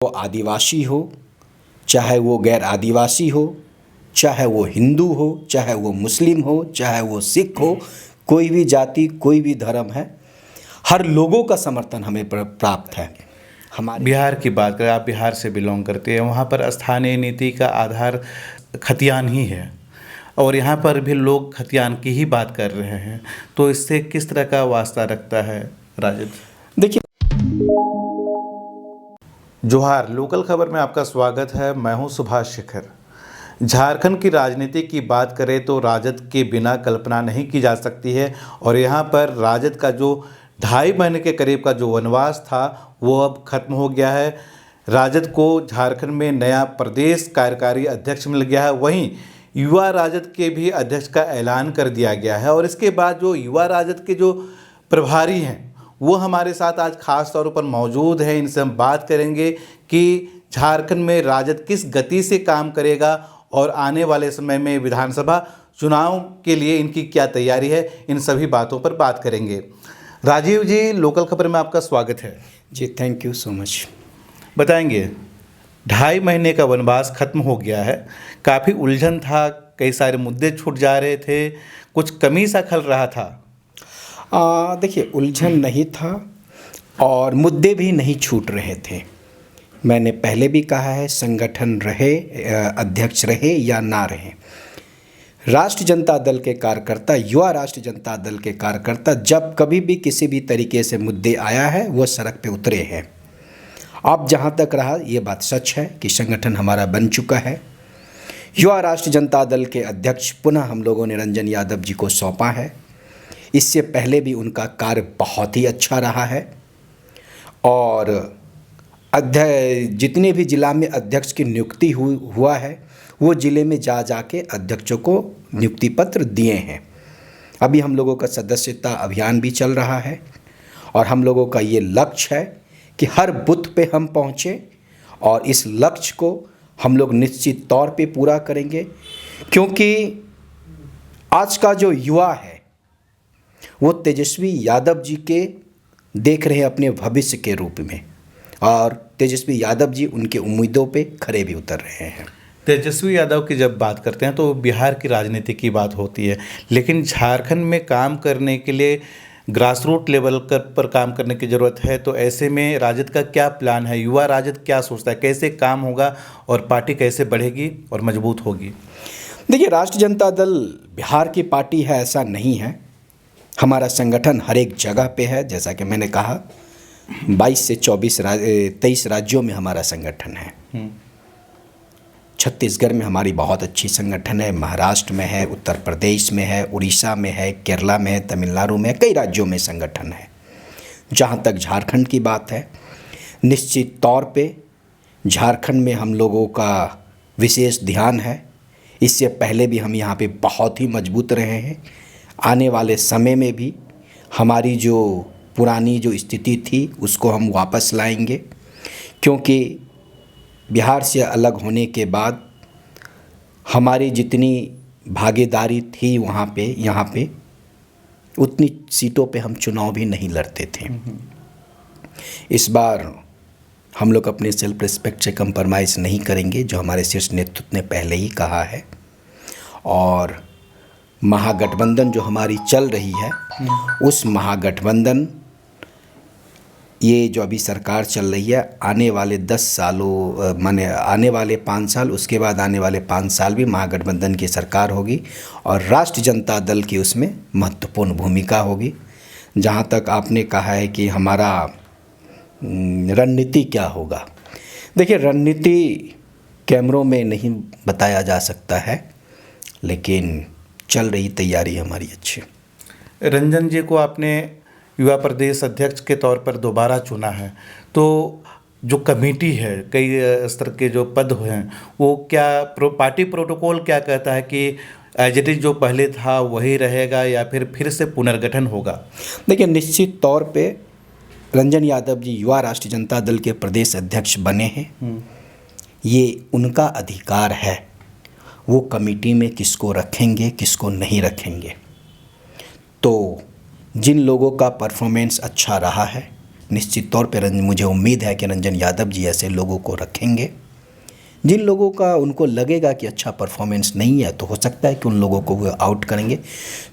वो आदिवासी हो, चाहे वो गैर आदिवासी हो, चाहे वो हिंदू हो, चाहे वो मुस्लिम हो, चाहे वो सिख हो, कोई भी जाति, कोई भी धर्म है, हर लोगों का समर्थन हमें प्राप्त है। हमारे बिहार की बात करें, आप बिहार से बिलोंग करते हैं, वहाँ पर स्थानीय नीति का आधार खतियान ही है और यहाँ पर भी लोग खतियान की ही बात कर रहे हैं, तो इससे किस तरह का वास्ता रखता है राजद? देखिए, जोहार, लोकल खबर में आपका स्वागत है। मैं हूं सुभाष शेखर। झारखंड की राजनीति की बात करें तो राजद के बिना कल्पना नहीं की जा सकती है और यहाँ पर राजद का जो 2.5 महीने के करीब का जो वनवास था वो अब खत्म हो गया है। राजद को झारखंड में नया प्रदेश कार्यकारी अध्यक्ष मिल गया है, वहीं युवा राजद के भी अध्यक्ष का ऐलान कर दिया गया है और इसके बाद जो युवा राजद के जो प्रभारी हैं वो हमारे साथ आज खास तौर पर मौजूद हैं। इनसे हम बात करेंगे कि झारखंड में राजद किस गति से काम करेगा और आने वाले समय में विधानसभा चुनाव के लिए इनकी क्या तैयारी है, इन सभी बातों पर बात करेंगे। राजीव जी, लोकल खबर में आपका स्वागत है। जी, थैंक यू सो मच। बताएंगे, 2.5 महीने का वनवास खत्म हो गया है, काफ़ी उलझन था, कई सारे मुद्दे छूट जा रहे थे, कुछ कमी सा खल रहा था। देखिए, उलझन नहीं था और मुद्दे भी नहीं छूट रहे थे। मैंने पहले भी कहा है, संगठन रहे, अध्यक्ष रहे या ना रहे, राष्ट्रीय जनता दल के कार्यकर्ता, युवा राष्ट्रीय जनता दल के कार्यकर्ता जब कभी भी किसी भी तरीके से मुद्दे आया है वो सड़क पे उतरे हैं। अब जहाँ तक रहा, ये बात सच है कि संगठन हमारा बन चुका है। युवा राष्ट्रीय जनता दल के अध्यक्ष पुनः हम लोगों ने रंजन यादव जी को सौंपा है। इससे पहले भी उनका कार्य बहुत ही अच्छा रहा है और जितने भी जिला में अध्यक्ष की नियुक्ति हुआ है वो ज़िले में जा के अध्यक्षों को नियुक्ति पत्र दिए हैं। अभी हम लोगों का सदस्यता अभियान भी चल रहा है और हम लोगों का ये लक्ष्य है कि हर बूथ पे हम पहुँचें और इस लक्ष्य को हम लोग निश्चित तौर पे पूरा करेंगे, क्योंकि आज का जो युवा है वो तेजस्वी यादव जी के देख रहे हैं अपने भविष्य के रूप में और तेजस्वी यादव जी उनके उम्मीदों पे खरे भी उतर रहे हैं। तेजस्वी यादव की जब बात करते हैं तो बिहार की राजनीति की बात होती है, लेकिन झारखंड में काम करने के लिए ग्रास रूट लेवल पर काम करने की ज़रूरत है। तो ऐसे में राजद का क्या प्लान है, युवा राजद क्या सोचता है, कैसे काम होगा और पार्टी कैसे बढ़ेगी और मजबूत होगी? देखिए, राष्ट्रीय जनता दल बिहार की पार्टी है ऐसा नहीं है। हमारा संगठन हर एक जगह पे है। जैसा कि मैंने कहा, 22 से 23 राज्यों में हमारा संगठन है। छत्तीसगढ़ में हमारी बहुत अच्छी संगठन है, महाराष्ट्र में है, उत्तर प्रदेश में है, उड़ीसा में है, केरला में है, तमिलनाडु में है, कई राज्यों में संगठन है। जहाँ तक झारखंड की बात है, निश्चित तौर पे झारखंड में हम लोगों का विशेष ध्यान है। इससे पहले भी हम यहाँ पे बहुत ही मजबूत रहे हैं। आने वाले समय में भी हमारी जो पुरानी जो स्थिति थी उसको हम वापस लाएंगे, क्योंकि बिहार से अलग होने के बाद हमारी जितनी भागीदारी थी वहाँ पे, यहाँ पे उतनी सीटों पे हम चुनाव भी नहीं लड़ते थे। इस बार हम लोग अपने सेल्फ रिस्पेक्ट से कंप्रोमाइज़ नहीं करेंगे, जो हमारे शीर्ष नेतृत्व ने पहले ही कहा है। और महागठबंधन जो हमारी चल रही है, उस महागठबंधन, ये जो अभी सरकार चल रही है, आने वाले 10 सालों माने आने वाले 5 साल, उसके बाद आने वाले 5 साल भी महागठबंधन की सरकार होगी और राष्ट्रीय जनता दल की उसमें महत्वपूर्ण भूमिका होगी। जहाँ तक आपने कहा है कि हमारा रणनीति क्या होगा, देखिए, रणनीति कैमरों में नहीं बताया जा सकता है, लेकिन चल रही तैयारी हमारी अच्छी। रंजन जी को आपने युवा प्रदेश अध्यक्ष के तौर पर दोबारा चुना है, तो जो कमेटी है, कई स्तर के जो पद हैं, वो क्या पार्टी प्रोटोकॉल क्या कहता है कि एज इट इज जो पहले था वही रहेगा या फिर से पुनर्गठन होगा? देखिए, निश्चित तौर पे रंजन यादव जी युवा राष्ट्रीय जनता दल के प्रदेश अध्यक्ष बने हैं, ये उनका अधिकार है। वो कमेटी में किसको रखेंगे, किसको नहीं रखेंगे। तो जिन लोगों का परफॉर्मेंस अच्छा रहा है निश्चित तौर पर मुझे उम्मीद है कि रंजन यादव जी ऐसे लोगों को रखेंगे। जिन लोगों का उनको लगेगा कि अच्छा परफॉर्मेंस नहीं है तो हो सकता है कि उन लोगों को वो आउट करेंगे।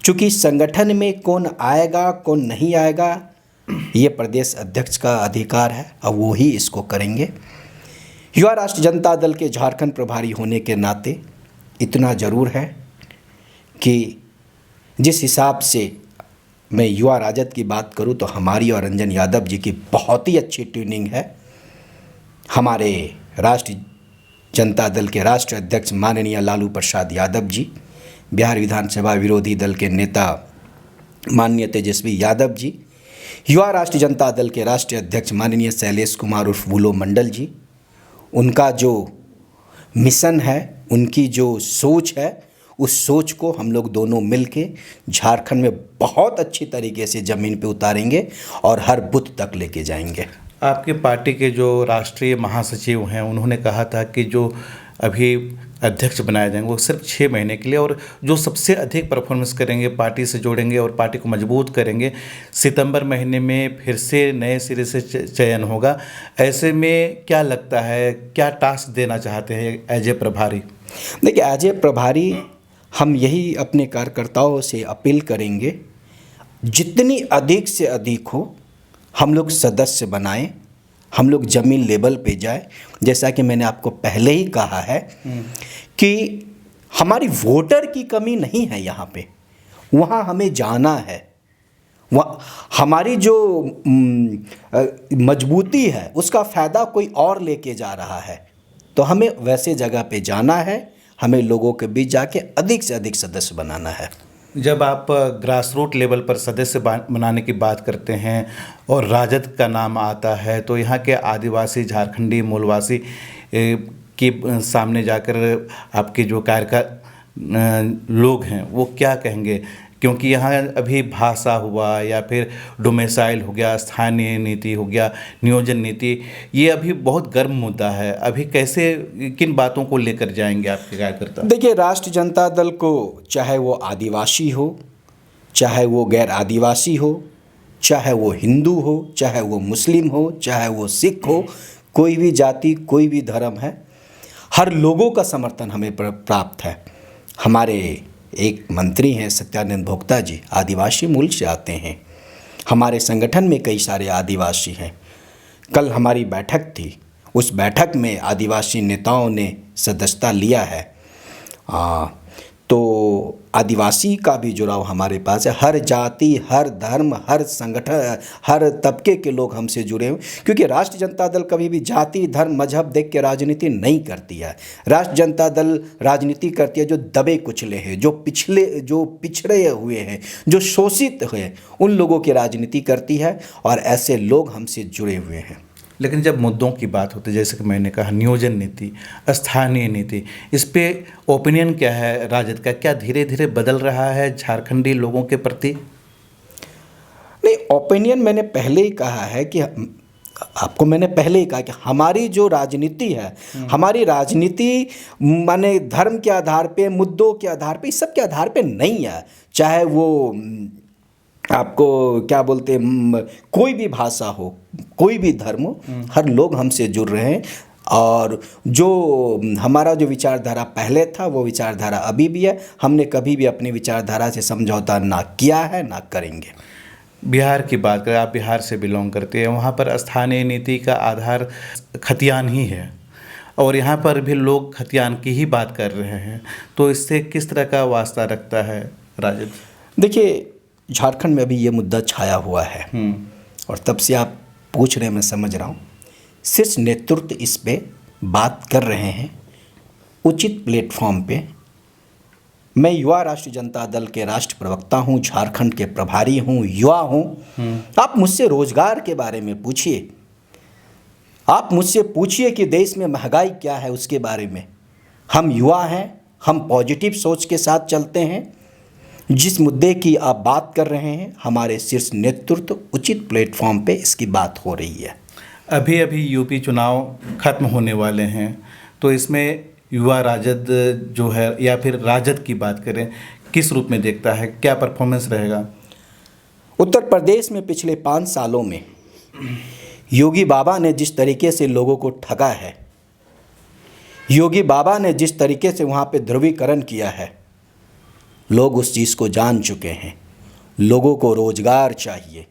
चूँकि संगठन में कौन आएगा कौन नहीं आएगा ये प्रदेश अध्यक्ष का अधिकार है और वो ही इसको करेंगे। युवा राष्ट्र जनता दल के झारखंड प्रभारी होने के नाते इतना ज़रूर है कि जिस हिसाब से मैं युवा राजद की बात करूं तो हमारी और रंजन यादव जी की बहुत ही अच्छी ट्यूनिंग है। हमारे राष्ट्रीय जनता दल के राष्ट्रीय अध्यक्ष माननीय लालू प्रसाद यादव जी, बिहार विधानसभा विरोधी दल के नेता माननीय तेजस्वी यादव जी, युवा राष्ट्रीय जनता दल के राष्ट्रीय अध्यक्ष माननीय शैलेश कुमार उर्फ बुलो मंडल जी, उनका जो मिशन है, उनकी जो सोच है, उस सोच को हम लोग दोनों मिलके झारखंड में बहुत अच्छी तरीके से ज़मीन पे उतारेंगे और हर बूथ तक लेके जाएंगे। आपके पार्टी के जो राष्ट्रीय महासचिव हैं उन्होंने कहा था कि जो अभी अध्यक्ष बनाए जाएंगे वो सिर्फ 6 महीने के लिए, और जो सबसे अधिक परफॉर्मेंस करेंगे, पार्टी से जोड़ेंगे और पार्टी को मजबूत करेंगे, सितंबर महीने में फिर से नए सिरे से चयन होगा। ऐसे में क्या लगता है, क्या टास्क देना चाहते हैं एज ए प्रभारी? देखिए, एज ए प्रभारी हम यही अपने कार्यकर्ताओं से अपील करेंगे, जितनी अधिक से अधिक हो हम लोग सदस्य बनाएं, हम लोग ज़मीन लेवल पे जाए। जैसा कि मैंने आपको पहले ही कहा है कि हमारी वोटर की कमी नहीं है यहाँ पे, वहाँ हमें जाना है। वह हमारी जो मजबूती है उसका फ़ायदा कोई और लेके जा रहा है, तो हमें वैसे जगह पे जाना है, हमें लोगों के बीच जाके अधिक से अधिक सदस्य बनाना है। जब आप ग्रास रूट लेवल पर सदस्य बनाने की बात करते हैं और राजद का नाम आता है तो यहाँ के आदिवासी, झारखंडी मूलवासी के सामने जाकर आपके जो लोग हैं वो क्या कहेंगे? क्योंकि यहाँ अभी भाषा हुआ या फिर डोमिसाइल हो गया, स्थानीय नीति हो गया, नियोजन नीति, ये अभी बहुत गर्म मुद्दा है। अभी कैसे, किन बातों को लेकर जाएंगे आपके कार्यकर्ता? देखिए, राष्ट्रीय जनता दल को चाहे वो आदिवासी हो, चाहे वो गैर आदिवासी हो, चाहे वो हिंदू हो, चाहे वो मुस्लिम हो, चाहे वो सिख हो, कोई भी जाति, कोई भी धर्म है, हर लोगों का समर्थन हमें प्राप्त है। हमारे एक मंत्री हैं सत्यानंद भोक्ता जी, आदिवासी मूल से आते हैं। हमारे संगठन में कई सारे आदिवासी हैं। कल हमारी बैठक थी, उस बैठक में आदिवासी नेताओं ने सदस्यता लिया है। तो आदिवासी का भी जुड़ाव हमारे पास है। हर जाति, हर धर्म, हर संगठन, हर तबके के लोग हमसे जुड़े हुए, क्योंकि राष्ट्रीय जनता दल कभी भी जाति, धर्म, मजहब देख के राजनीति नहीं करती है। राष्ट्रीय जनता दल राजनीति करती है जो दबे कुचले हैं, जो पिछड़े हुए हैं, जो शोषित हैं, उन लोगों की राजनीति करती है और ऐसे लोग हमसे जुड़े हुए हैं। लेकिन जब मुद्दों की बात होती है, जैसे कि मैंने कहा नियोजन नीति, स्थानीय नीति, इस पे ओपिनियन क्या है राजद का? क्या धीरे धीरे बदल रहा है झारखंडी लोगों के प्रति? नहीं, ओपिनियन मैंने पहले ही कहा है कि आपको मैंने पहले ही कहा कि हमारी जो राजनीति है, हमारी राजनीति माने धर्म के आधार पे, मुद्दों के आधार पे, इस सब के आधार पे नहीं है। चाहे वो आपको क्या बोलते हैं, कोई भी भाषा हो, कोई भी धर्म हो, हर लोग हमसे जुड़ रहे हैं। और जो हमारा जो विचारधारा पहले था वो विचारधारा अभी भी है। हमने कभी भी अपनी विचारधारा से समझौता ना किया है, ना करेंगे। बिहार की बात करें, आप बिहार से बिलोंग करते हैं, वहाँ पर स्थानीय नीति का आधार खतियान ही है और यहाँ पर भी लोग खतियान की ही बात कर रहे हैं, तो इससे किस तरह का वास्ता रखता है राजद? देखिए, झारखंड में अभी ये मुद्दा छाया हुआ है और तब से आप पूछ रहे हैं, मैं समझ रहा हूँ। शीर्ष नेतृत्व इस पे बात कर रहे हैं उचित प्लेटफॉर्म पे। मैं युवा राष्ट्रीय जनता दल के राष्ट्र प्रवक्ता हूँ, झारखंड के प्रभारी हूँ, युवा हूँ। आप मुझसे रोजगार के बारे में पूछिए, आप मुझसे पूछिए कि देश में महंगाई क्या है, उसके बारे में। हम युवा हैं, हम पॉजिटिव सोच के साथ चलते हैं। जिस मुद्दे की आप बात कर रहे हैं, हमारे शीर्ष नेतृत्व उचित प्लेटफॉर्म पे इसकी बात हो रही है। अभी अभी यूपी चुनाव खत्म होने वाले हैं, तो इसमें युवा राजद जो है या फिर राजद की बात करें, किस रूप में देखता है, क्या परफॉर्मेंस रहेगा? उत्तर प्रदेश में पिछले 5 सालों में योगी बाबा ने जिस तरीके से लोगों को ठगा है, योगी बाबा ने जिस तरीके से वहाँ पे ध्रुवीकरण किया है, लोग उस चीज़ को जान चुके हैं। लोगों को रोजगार चाहिए,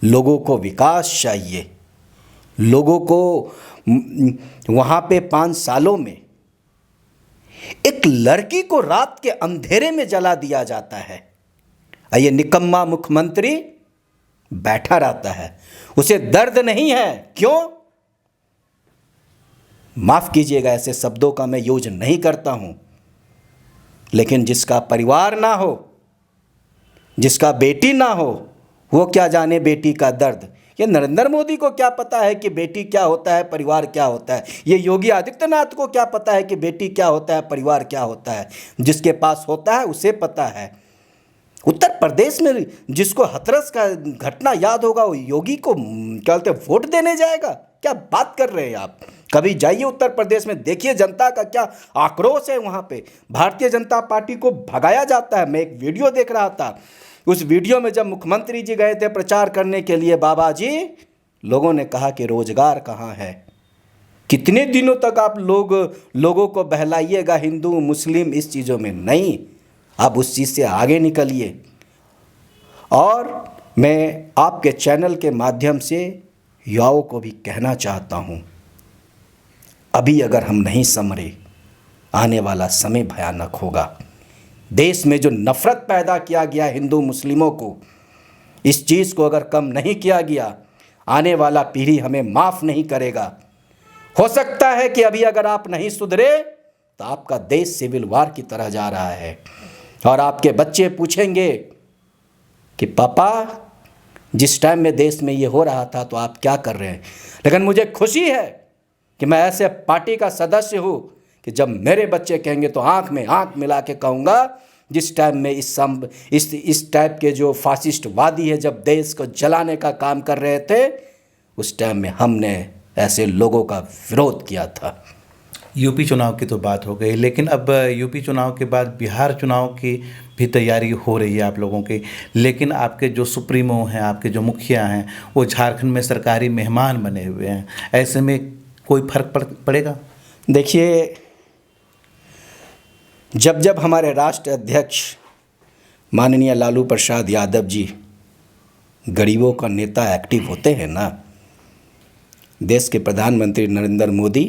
लोगों को विकास चाहिए, लोगों को वहाँ पे 5 सालों में एक लड़की को रात के अंधेरे में जला दिया जाता है। ये निकम्मा मुख्यमंत्री बैठा रहता है, उसे दर्द नहीं है। क्यों? माफ कीजिएगा, ऐसे शब्दों का मैं यूज नहीं करता हूं, लेकिन जिसका परिवार ना हो, जिसका बेटी ना हो, वो क्या जाने बेटी का दर्द। ये नरेंद्र मोदी को क्या पता है कि बेटी क्या होता है, परिवार क्या होता है? ये योगी आदित्यनाथ को क्या पता है कि बेटी क्या होता है, परिवार क्या होता है? जिसके पास होता है उसे पता है। उत्तर प्रदेश में जिसको हाथरस का घटना याद होगा, वो योगी को क्या बोलते हैं, वोट देने जाएगा? क्या बात कर रहे हैं आप? कभी जाइए उत्तर प्रदेश में, देखिए जनता का क्या आक्रोश है। वहाँ पे भारतीय जनता पार्टी को भगाया जाता है। मैं एक वीडियो देख रहा था, उस वीडियो में जब मुख्यमंत्री जी गए थे प्रचार करने के लिए, बाबा जी, लोगों ने कहा कि रोजगार कहाँ है? कितने दिनों तक आप लोगों को बहलाइएगा हिंदू मुस्लिम इस चीज़ों में? नहीं, आप उस चीज़ से आगे निकलिए। और मैं आपके चैनल के माध्यम से युवाओं को भी कहना चाहता हूँ, अभी अगर हम नहीं संभले, आने वाला समय भयानक होगा। देश में जो नफ़रत पैदा किया गया हिंदू मुस्लिमों को, इस चीज़ को अगर कम नहीं किया गया, आने वाला पीढ़ी हमें माफ़ नहीं करेगा। हो सकता है कि अभी अगर आप नहीं सुधरे तो आपका देश सिविल वार की तरह जा रहा है, और आपके बच्चे पूछेंगे कि पापा, जिस टाइम में देश में ये हो रहा था तो आप क्या कर रहे हैं? लेकिन मुझे खुशी है कि मैं ऐसे पार्टी का सदस्य हूँ कि जब मेरे बच्चे कहेंगे तो आंख में आंख मिला के कहूँगा, जिस टाइम में इस टाइप के जो फासिस्टवादी है जब देश को जलाने का काम कर रहे थे, उस टाइम में हमने ऐसे लोगों का विरोध किया था। यूपी चुनाव की तो बात हो गई, लेकिन अब यूपी चुनाव के बाद बिहार चुनाव की भी तैयारी हो रही है आप लोगों की। लेकिन आपके जो सुप्रीमो हैं, आपके जो मुखिया हैं, वो झारखंड में सरकारी मेहमान बने हुए हैं। ऐसे में कोई फर्क पड़ेगा? देखिए, जब जब हमारे राष्ट्र अध्यक्ष माननीय लालू प्रसाद यादव जी, गरीबों का नेता, एक्टिव होते हैं ना, देश के प्रधानमंत्री नरेंद्र मोदी,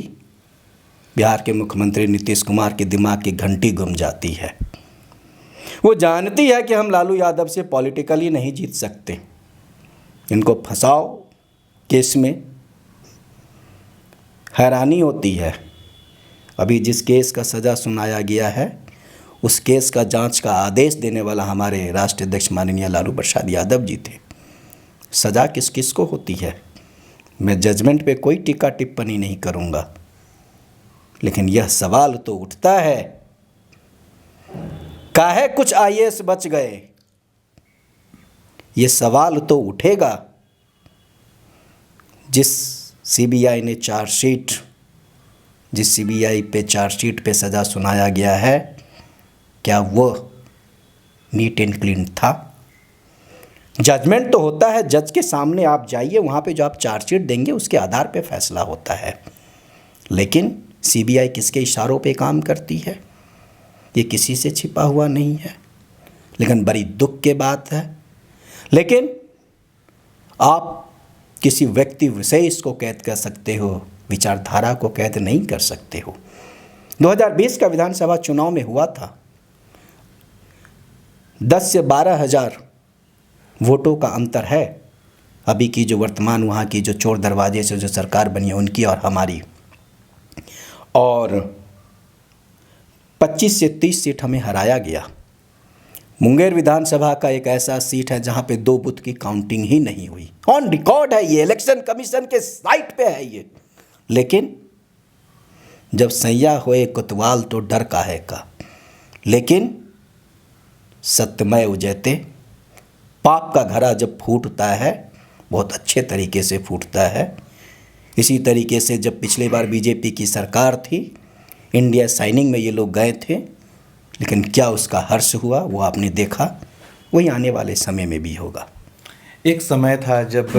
बिहार के मुख्यमंत्री नीतीश कुमार के दिमाग की घंटी गुम जाती है। वो जानती है कि हम लालू यादव से पॉलिटिकली नहीं जीत सकते, इनको फंसाओ केस में। हैरानी होती है, अभी जिस केस का सज़ा सुनाया गया है, उस केस का जांच का आदेश देने वाला हमारे राष्ट्रीय अध्यक्ष माननीय लालू प्रसाद यादव जी थे। सज़ा किस किस को होती है, मैं जजमेंट पे कोई टीका टिप्पणी नहीं करूँगा, लेकिन यह सवाल तो उठता है, काहे कुछ आईएएस बच गए? ये सवाल तो उठेगा। जिस सीबीआई पे चार्जशीट पे सज़ा सुनाया गया है, क्या वो नीट एंड क्लीन था? जजमेंट तो होता है, जज के सामने आप जाइए, वहाँ पे जो आप चार्जशीट देंगे उसके आधार पे फैसला होता है। लेकिन सीबीआई किसके इशारों पे काम करती है, ये किसी से छिपा हुआ नहीं है। लेकिन बड़ी दुख की बात है, लेकिन आप किसी व्यक्ति विशेष को कैद कर सकते हो, विचारधारा को कैद नहीं कर सकते हो। 2020 का विधानसभा चुनाव में हुआ था, 10 से 12 हज़ार वोटों का अंतर है अभी की जो वर्तमान वहाँ की जो चोर दरवाजे से जो सरकार बनी है उनकी और हमारी। और 25 से 30 सीट हमें हराया गया। मुंगेर विधानसभा का एक ऐसा सीट है जहाँ पे 2 बूथ की काउंटिंग ही नहीं हुई। ऑन रिकॉर्ड है ये, इलेक्शन कमीशन के साइट पे है ये। लेकिन जब सैया होए कोतवाल तो डर काहे का। लेकिन सत्यमय उजयते, पाप का घड़ा जब फूटता है बहुत अच्छे तरीके से फूटता है। इसी तरीके से जब पिछली बार बीजेपी की सरकार थी, इंडिया साइनिंग में ये लोग गए थे, लेकिन क्या उसका हर्ष हुआ वो आपने देखा। वही आने वाले समय में भी होगा। एक समय था जब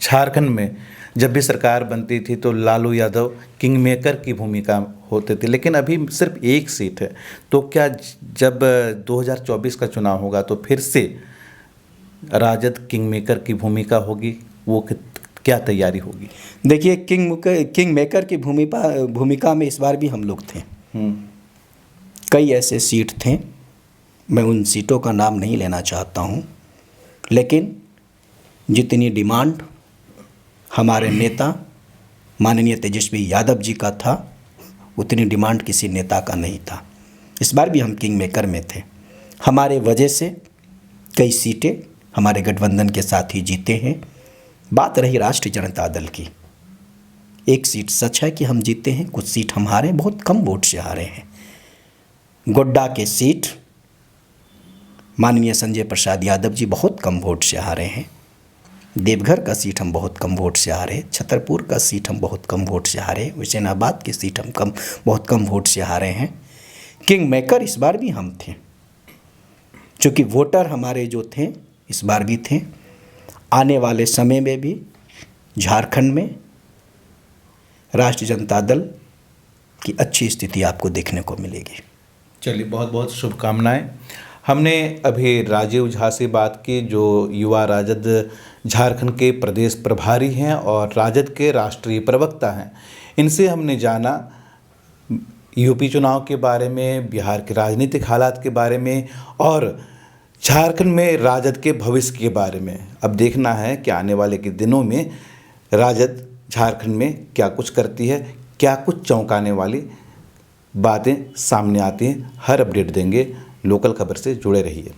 झारखंड में जब भी सरकार बनती थी तो लालू यादव किंग मेकर की भूमिका होते थे, लेकिन अभी सिर्फ एक सीट है। तो क्या जब 2024 का चुनाव होगा तो फिर से राजद किंग मेकर की भूमिका होगी? वो क्या तैयारी होगी? देखिए, किंग मेकर की भूमिका में इस बार भी हम लोग थे। कई ऐसे सीट थे, मैं उन सीटों का नाम नहीं लेना चाहता हूँ, लेकिन जितनी डिमांड हमारे नेता माननीय तेजस्वी यादव जी का था, उतनी डिमांड किसी नेता का नहीं था। इस बार भी हम किंग मेकर में थे। हमारे वजह से कई सीटें हमारे गठबंधन के साथ ही जीते हैं। बात रही राष्ट्रीय जनता दल की, एक सीट सच है कि हम जीते हैं, कुछ सीट हम हारे, बहुत कम वोट से हारे हैं। गोड्डा के सीट माननीय संजय प्रसाद यादव जी बहुत कम वोट से हारे हैं। देवघर का सीट हम बहुत कम वोट से हारे, छतरपुर का सीट हम बहुत कम वोट से हारे, हुसैनाबाद की सीट हम बहुत कम वोट से हारे हैं। किंग मेकर इस बार भी हम थे, क्योंकि वोटर हमारे जो थे इस बार भी थे। आने वाले समय में भी झारखंड में राष्ट्रीय जनता दल की अच्छी स्थिति आपको देखने को मिलेगी। चलिए, बहुत बहुत शुभकामनाएं। हमने अभी राजीव झा से बात की, जो युवा राजद झारखंड के प्रदेश प्रभारी हैं और राजद के राष्ट्रीय प्रवक्ता हैं। इनसे हमने जाना यूपी चुनाव के बारे में, बिहार के राजनीतिक हालात के बारे में और झारखंड में राजद के भविष्य के बारे में। अब देखना है कि आने वाले के दिनों में राजद झारखंड में क्या कुछ करती है, क्या कुछ चौंकाने वाली बातें सामने आती हैं। हर अपडेट देंगे। लोकल खबर से जुड़े रहिए।